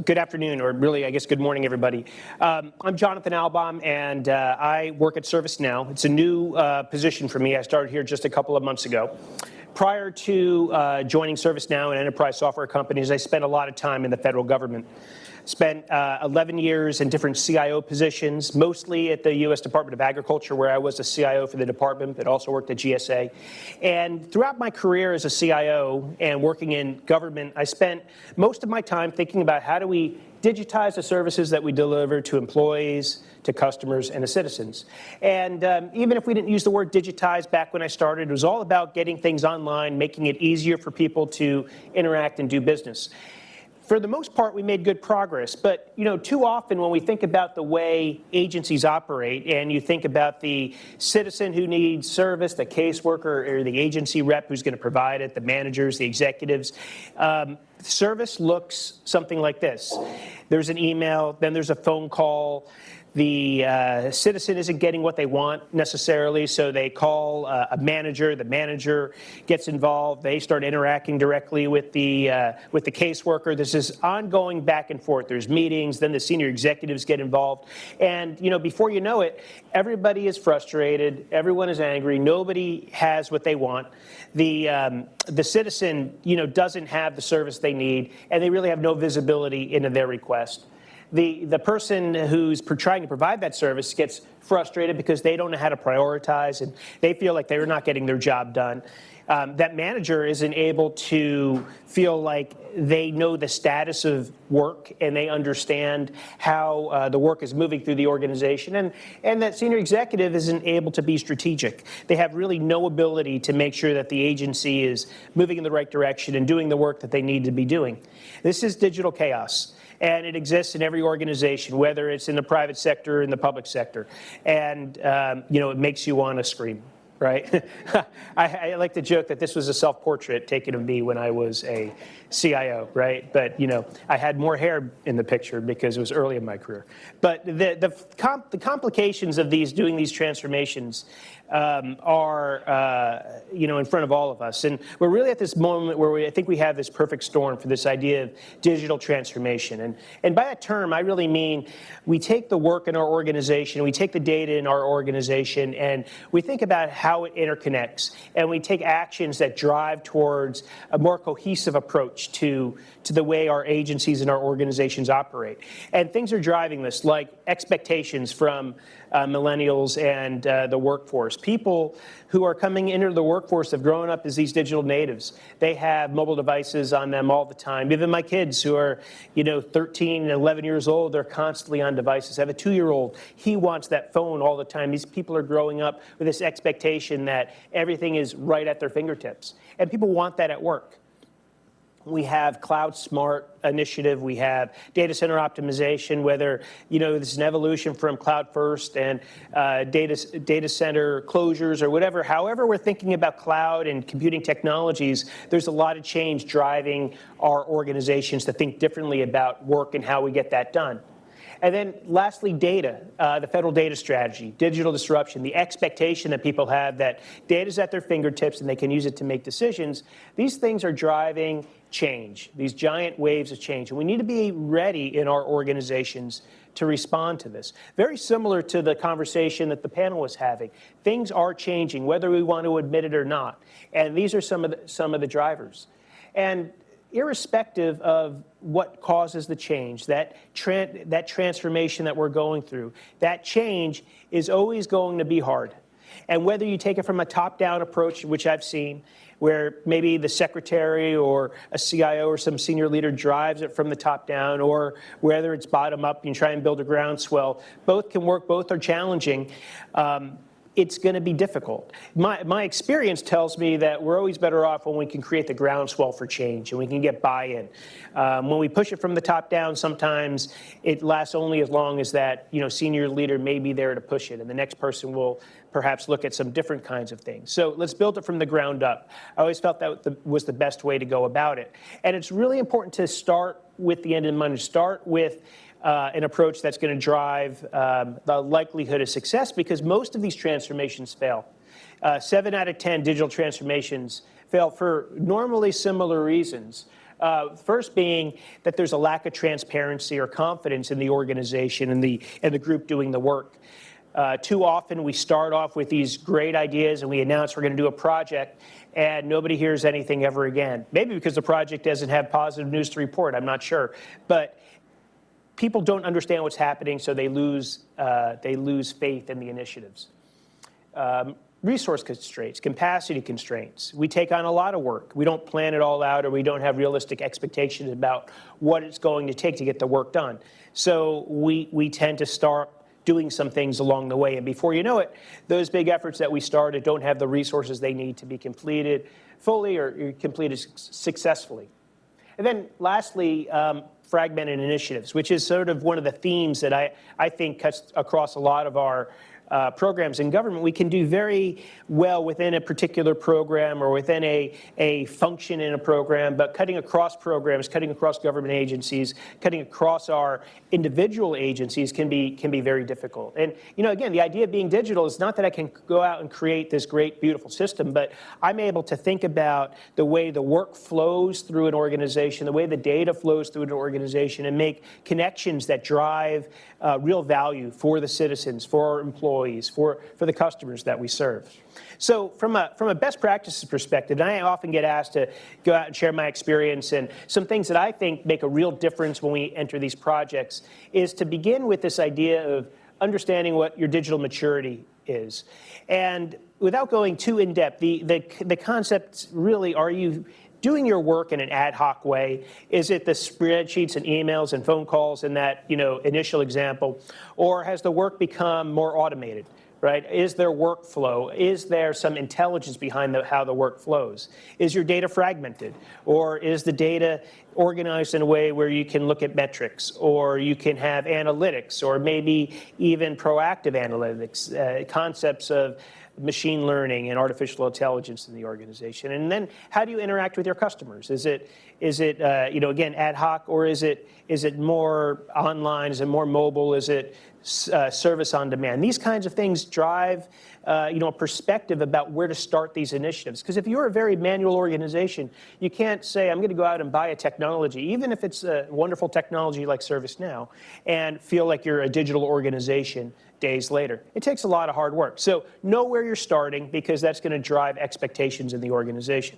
Good afternoon, or really, I guess, good morning, everybody. I'm Jonathan Albaum, and I work at ServiceNow. It's a new position for me. I started here just a couple of months ago. Prior to joining ServiceNow and enterprise software companies, I spent a lot of time in the federal government. Spent 11 years in different CIO positions, mostly at the U.S. Department of Agriculture, where I was the CIO for the department, but also worked at GSA. And throughout my career as a CIO and working in government, I spent most of my time thinking about how do we digitize the services that we deliver to employees, to customers, and to citizens. And even if we didn't use the word digitize back when I started, it was all about getting things online, making it easier for people to interact and do business. For the most part, we made good progress, but too often when we think about the way agencies operate and you think about the citizen who needs service, the caseworker or the agency rep who's going to provide it, the managers, the executives, service looks something like this. There's an email, then there's a phone call. The citizen isn't getting what they want necessarily, so they call a manager. The manager gets involved. They start interacting directly with the caseworker. There's this ongoing back and forth. There's meetings. Then the senior executives get involved, and before you know it, everybody is frustrated. Everyone is angry. Nobody has what they want. The citizen doesn't have the service they need, and they really have no visibility into their request. The person who's trying to provide that service gets frustrated because they don't know how to prioritize and they feel like they're not getting their job done. That manager isn't able to feel like they know the status of work and they understand how the work is moving through the organization. And that senior executive isn't able to be strategic. They have really no ability to make sure that the agency is moving in the right direction and doing the work that they need to be doing. This is digital chaos. And it exists in every organization, whether it's in the private sector or in the public sector. And, it makes you want to scream, right? I like to joke that this was a self-portrait taken of me when I was a CIO, right? But, I had more hair in the picture because it was early in my career. But the complications of doing these transformations are, in front of all of us. And we're really at this moment where I think we have this perfect storm for this idea of digital transformation. And by that term, I really mean we take the work in our organization, we take the data in our organization, and we think about how it interconnects. And we take actions that drive towards a more cohesive approach to the way our agencies and our organizations operate. And things are driving this, like expectations from millennials and the workforce. People who are coming into the workforce have grown up as these digital natives. They have mobile devices on them all the time. Even my kids who are 13 and 11 years old, they're constantly on devices. I have a 2-year-old. He wants that phone all the time. These people are growing up with this expectation that everything is right at their fingertips. And people want that at work. We have Cloud Smart initiative. We have data center optimization, whether, this is an evolution from cloud first and data center closures or whatever. However we're thinking about cloud and computing technologies, there's a lot of change driving our organizations to think differently about work and how we get that done. And then lastly, data, the federal data strategy, digital disruption, the expectation that people have that data is at their fingertips and they can use it to make decisions. These things are driving change, these giant waves of change. And we need to be ready in our organizations to respond to this. Very similar to the conversation that the panel was having. Things are changing, whether we want to admit it or not. And these are some of the drivers. And irrespective of what causes the change, that transformation that we're going through, that change is always going to be hard. And whether you take it from a top-down approach, which I've seen, where maybe the secretary or a CIO or some senior leader drives it from the top down, or whether it's bottom up, you try and build a groundswell, both can work, both are challenging. It's going to be difficult. My experience tells me that we're always better off when we can create the groundswell for change and we can get buy-in. When we push it from the top down, sometimes it lasts only as long as that senior leader may be there to push it, and the next person will perhaps look at some different kinds of things. So let's build it from the ground up. I always felt that was the best way to go about it. And it's really important to start with the end in mind, start with an approach that's going to drive the likelihood of success, because most of these transformations fail. 7 out of 10 digital transformations fail for normally similar reasons. First being that there's a lack of transparency or confidence in the organization and the group doing the work. Too often we start off with these great ideas and we announce we're going to do a project and nobody hears anything ever again. Maybe because the project doesn't have positive news to report, I'm not sure. But people don't understand what's happening, so they lose faith in the initiatives. Resource constraints, capacity constraints. We take on a lot of work. We don't plan it all out, or we don't have realistic expectations about what it's going to take to get the work done. So we tend to start doing some things along the way, and before you know it, those big efforts that we started don't have the resources they need to be completed fully or completed successfully. And then lastly, fragmented initiatives, which is sort of one of the themes that I think cuts across a lot of our programs in government. We can do very well within a particular program or within a function in a program, but cutting across programs, cutting across government agencies, cutting across our individual agencies can be very difficult. And again, the idea of being digital is not that I can go out and create this great, beautiful system, but I'm able to think about the way the work flows through an organization, the way the data flows through an organization, and make connections that drive real value for the citizens, for our employees, for the customers that we serve. So from a best practices perspective, and I often get asked to go out and share my experience, and some things that I think make a real difference when we enter these projects is to begin with this idea of understanding what your digital maturity is. And without going too in-depth, the concepts really, are you doing your work in an ad hoc way? Is it the spreadsheets and emails and phone calls in that initial example? Or has the work become more automated? Right? Is there workflow? Is there some intelligence behind how the work flows? Is your data fragmented? Or is the data organized in a way where you can look at metrics, or you can have analytics, or maybe even proactive analytics, concepts of machine learning and artificial intelligence in the organization? And then how do you interact with your customers? Is it again, ad hoc, or is it more online? Is it more mobile? Is it service on demand? These kinds of things drive a perspective about where to start these initiatives. Because if you're a very manual organization, you can't say, I'm going to go out and buy a technology, even if it's a wonderful technology like ServiceNow, and feel like you're a digital organization days later. It takes a lot of hard work. So know where you're starting, because that's going to drive expectations in the organization.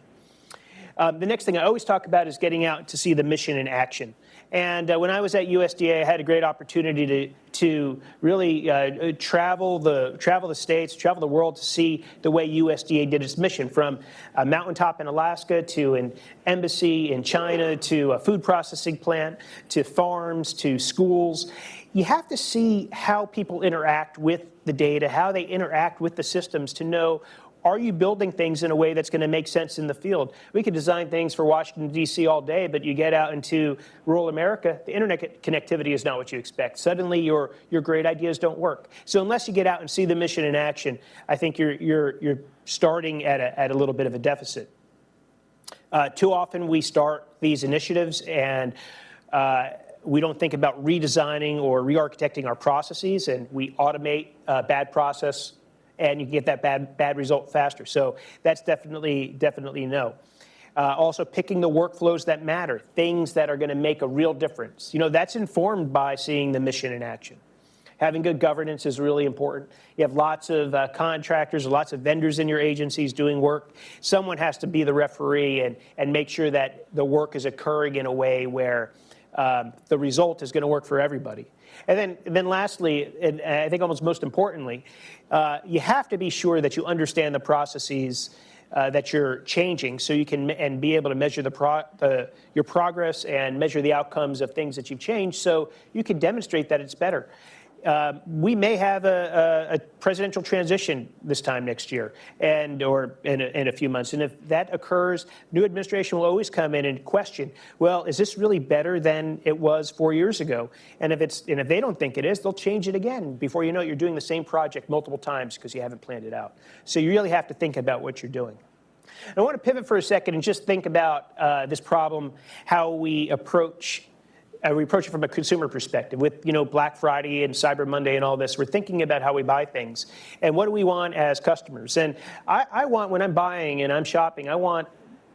The next thing I always talk about is getting out to see the mission in action. And when I was at USDA, I had a great opportunity to really travel the states, travel the world to see the way USDA did its mission, from a mountaintop in Alaska to an embassy in China to a food processing plant to farms to schools. You have to see how people interact with the data, how they interact with the systems, to know, are you building things in a way that's going to make sense in the field? We could design things for Washington, D.C. all day, but you get out into rural America, the internet connectivity is not what you expect. Suddenly, your great ideas don't work. So unless you get out and see the mission in action, I think you're starting at a little bit of a deficit. Too often, we start these initiatives and we don't think about redesigning or re-architecting our processes, and we automate a bad process, and you can get that bad result faster. So that's definitely no. Also, picking the workflows that matter, things that are going to make a real difference. That's informed by seeing the mission in action. Having good governance is really important. You have lots of contractors, lots of vendors in your agencies doing work. Someone has to be the referee and make sure that the work is occurring in a way where the result is going to work for everybody. And then lastly, and I think almost most importantly, you have to be sure that you understand the processes that you're changing, so you can be able to measure your progress and measure the outcomes of things that you've changed, so you can demonstrate that it's better. We may have a presidential transition this time next year, or in a few months. And if that occurs, new administration will always come in and question, well, is this really better than it was 4 years ago? And if they don't think it is, they'll change it again. Before you know it, you're doing the same project multiple times because you haven't planned it out. So you really have to think about what you're doing. I want to pivot for a second and just think about this problem, how we approach it from a consumer perspective. With Black Friday and Cyber Monday and all this, we're thinking about how we buy things and what do we want as customers. And I want, when I'm buying and I'm shopping, I want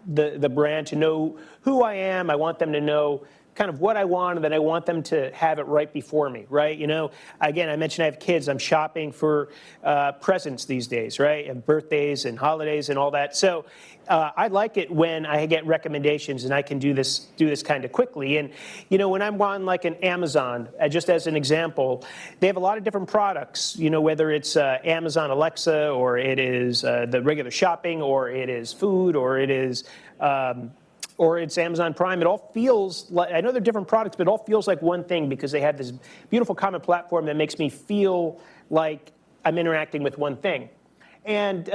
the brand to know who I am. I want them to know kind of what I want, and then I want them to have it right before me, right? Again, I mentioned I have kids. I'm shopping for presents these days, right? And birthdays and holidays and all that. So I like it when I get recommendations and I can do this kind of quickly. And when I'm on like an Amazon, just as an example, they have a lot of different products. Whether it's Amazon Alexa, or it is the regular shopping, or it is food, or it is or it's Amazon Prime. It all feels like, I know they're different products, but it all feels like one thing because they have this beautiful common platform that makes me feel like I'm interacting with one thing. And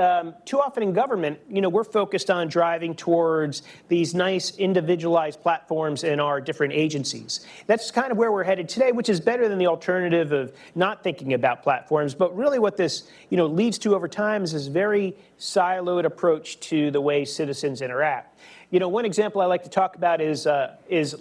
too often in government, we're focused on driving towards these nice individualized platforms in our different agencies. That's kind of where we're headed today, which is better than the alternative of not thinking about platforms. But really what this leads to over time is this very siloed approach to the way citizens interact. One example I like to talk about is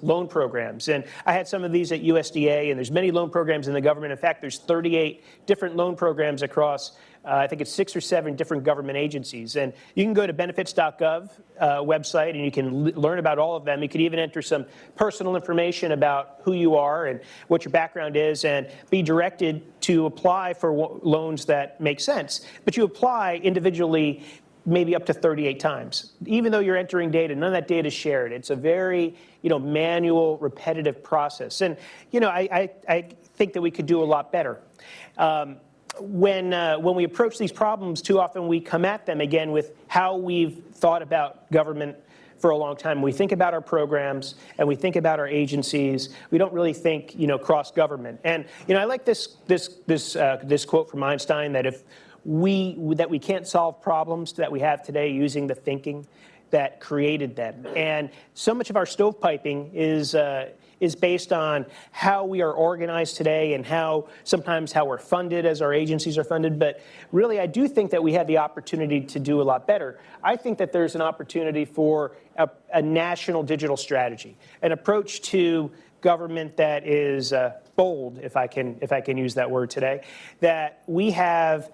loan programs. And I had some of these at USDA, and there's many loan programs in the government. In fact, there's 38 different loan programs across, I think it's 6 or 7 different government agencies. And you can go to benefits.gov website, and you can learn about all of them. You could even enter some personal information about who you are and what your background is, and be directed to apply for loans that make sense. But you apply individually maybe up to 38 times. Even though you're entering data, none of that data is shared. It's a very, manual, repetitive process. And, I think that we could do a lot better. When we approach these problems, too often we come at them again with how we've thought about government for a long time. We think about our programs and we think about our agencies. We don't really think, cross government. And, I like this quote from Einstein that if we can't solve problems that we have today using the thinking that created them. And so much of our stovepiping is based on how we are organized today and sometimes how we're funded as our agencies are funded. But really, I do think that we have the opportunity to do a lot better. I think that there's an opportunity for a national digital strategy, an approach to government that is bold, if I can use that word today, that we have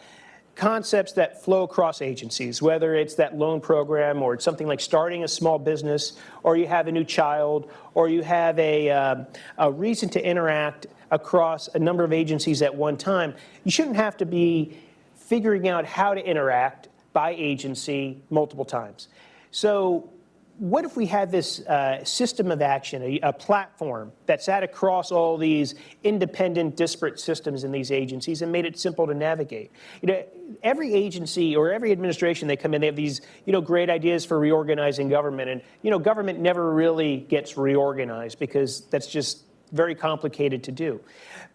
concepts that flow across agencies, whether it's that loan program, or it's something like starting a small business, or you have a new child, or you have a reason to interact across a number of agencies at one time. You shouldn't have to be figuring out how to interact by agency multiple times. So what if we had this system of action, a platform that sat across all these independent, disparate systems in these agencies and made it simple to navigate? Every agency or every administration they come in, they have these, great ideas for reorganizing government. And, government never really gets reorganized because that's just very complicated to do.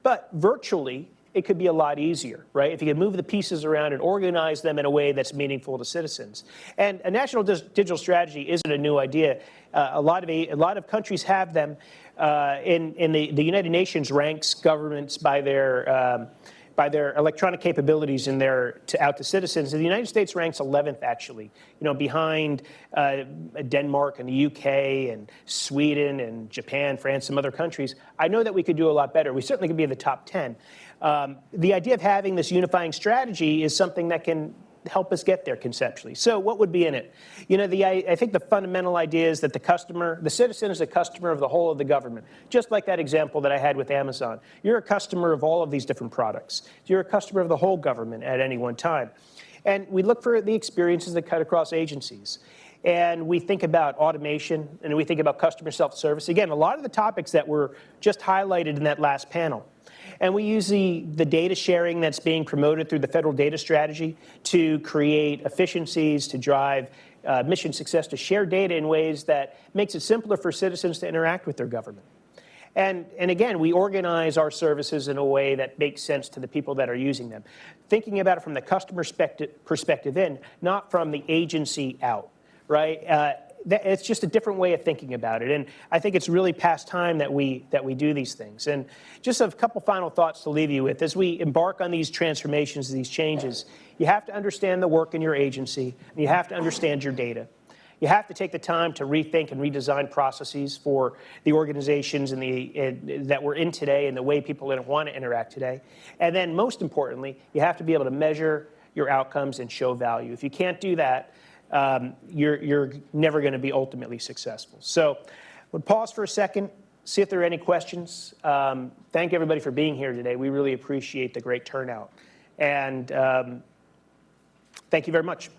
But virtually, it could be a lot easier, right? If you can move the pieces around and organize them in a way that's meaningful to citizens. And a national digital strategy isn't a new idea. A lot of countries have them. In the United Nations ranks governments by their electronic capabilities out to citizens. And the United States ranks 11th, actually, behind Denmark and the UK and Sweden and Japan, France, some other countries. I know that we could do a lot better. We certainly could be in the top 10. The idea of having this unifying strategy is something that can help us get there conceptually. So what would be in it? I think the fundamental idea is that the citizen is a customer of the whole of the government. Just like that example that I had with Amazon. You're a customer of all of these different products. You're a customer of the whole government at any one time. And we look for the experiences that cut across agencies. And we think about automation, and we think about customer self-service. Again, a lot of the topics that were just highlighted in that last panel. And we use the data sharing that's being promoted through the federal data strategy to create efficiencies, to drive mission success, to share data in ways that makes it simpler for citizens to interact with their government. And again, we organize our services in a way that makes sense to the people that are using them. Thinking about it from the customer perspective in, not from the agency out, right? It's just a different way of thinking about it. And I think it's really past time that we do these things. And just a couple final thoughts to leave you with. As we embark on these transformations, these changes, you have to understand the work in your agency, and you have to understand your data. You have to take the time to rethink and redesign processes for the organizations that we're in today and the way people want to interact today. And then most importantly, you have to be able to measure your outcomes and show value. If you can't do that, you're never going to be ultimately successful. So we'll pause for a second, see if there are any questions. Thank everybody for being here today. We really appreciate the great turnout. And thank you very much.